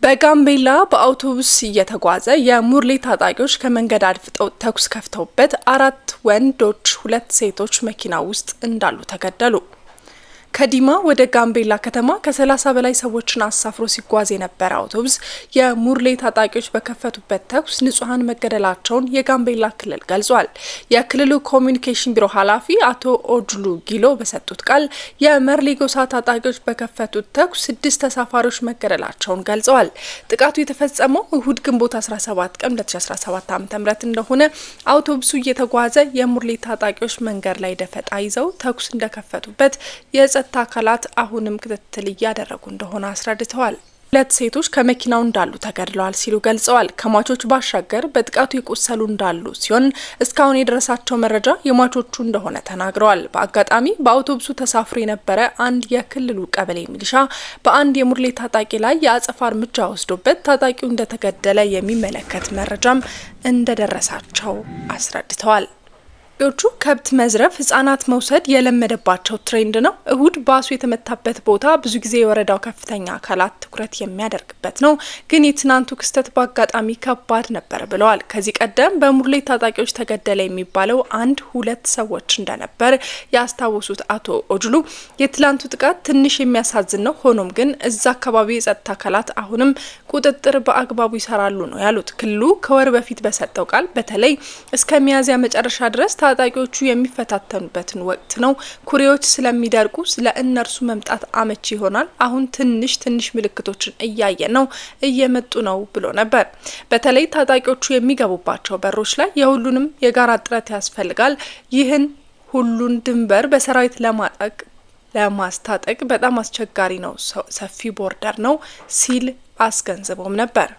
በጋምቤላ በአውቶቡስ እየተጓዘ የሙርሌ ታጣቂዎች ከመንገድ አድፍጠው ተኩስ ከፍተውበት 4 ወንዶች 2 ሴቶች መኪና ውስጥ እንዳሉ ተገደሉ። ከዲማ ወደ ጋምቤላ ከተማ ከ30 በላይ ሰዎችን አሳፍሮ ሲጓዝ የነበረ አውቶቡስ የሙርሌ ታጣቂዎች በከፈቱበት ተኩስ ንጹሃን መገደላቸውን የጋምቤላ ክልል ገልጿል። የክልሉ ኮሚኒኬሽን ቢሮ ኃላፊ አቶ ኦጅሉ ጊሎ በሰጡት ቃል የመርሌ ጎሳ ታጣቂዎች በከፈቱት ተኩስ 6 ተሳፋሪዎች መገደላቸውን ገልጸዋል። ጥቃቱ የተፈጸመው እሁድ ግንቦት 17 ቀን 2017 ዓ.ም እንደሆነ አውቶቡሱ እየተጓዘ የሙርሌ ታጣቂዎች መንገድ ላይ ደፈጣ ይዘው ተኩስ እንደከፈቱበት የጸጥታ አካላት አሁንም ክትትል እያደረጉ እንደሆነ አስረድተዋል። 2 ሴቶች ከመኪናው እንዳሉ ተገድለዋል ሲሉ ገልጸዋል። ከሟቾች ባሻገር በጥቃቱ የቆሰሉ እንዳሉ ሲሆን እስካሁን የደረሳቸው መረጃ የሟቾቹ እንደሆነ ተናግረዋል። በአጋጣሚ በአውቶቡሱ ተሳፍሮ የነበረ አንድ የክልሉ ቀበሌ ሚሊሻ በአንድ የሙርሌ ታጣቂ ላይ የአጸፋ እርምጃ ወስዶበት ታጣቂው እንደተገደለ የሚመለከት መረጃም እንደደረሳቸው አስረድተዋል። ዎቹ ከብት መዝረፍ፣ ህጻናት መውሰድ የለመደባቸው ትሬንድ ነው። እሁድ ባሱ የተመታበት ቦታ ብዙ ጊዜ የወረዳው ከፍተኛ አካላት ትኩረት የሚያደርግበት ነው። ግን የትናንቱ ክስተት በአጋጣሚ ከባድ ነበር ብለዋል። ከዚህ ቀደም በሙርሌ ታጣቂዎች ተገደለ የሚባለው 1-2 ሰዎች እንደነበር ያስታወሱት አቶ ኦጅሉ የትላንቱ ጥቃት ትንሽ የሚያሳዝን ነው። ሆኖም ግን እዛ አካባቢ የጸጥታ አካላት አሁንም ቁጥጥር በአግባቡ ይሰራሉ ነው ያሉት። ክልሉ ከወር በፊት በሰጠው ቃል በተለይ እስከ ሚያዝያ መጨረሻ ድረስ ታጣቂዎቹ የሚፈታተኑበትን ወቅት ነው። ኩሬዎች ስለሚደርቁ ለእነርሱ መምጣት አመቺ ይሆናል። አሁን ትንሽ ምልክቶችን እያየ ነው እየመጡ ነው ብሎ ነበር። በተለይ ታጣቂዎቹ የሚገቡባቸው በሮች ላይ የሁሉንም የጋራ ጥረት ያስፈልጋል። ይህን ሁሉን ድንበር በሰራዊት ለማስታጠቅ በጣም አስቸጋሪ ነው፣ ሰፊ ቦርደር ነው ሲል አስገንዝቦም ነበር።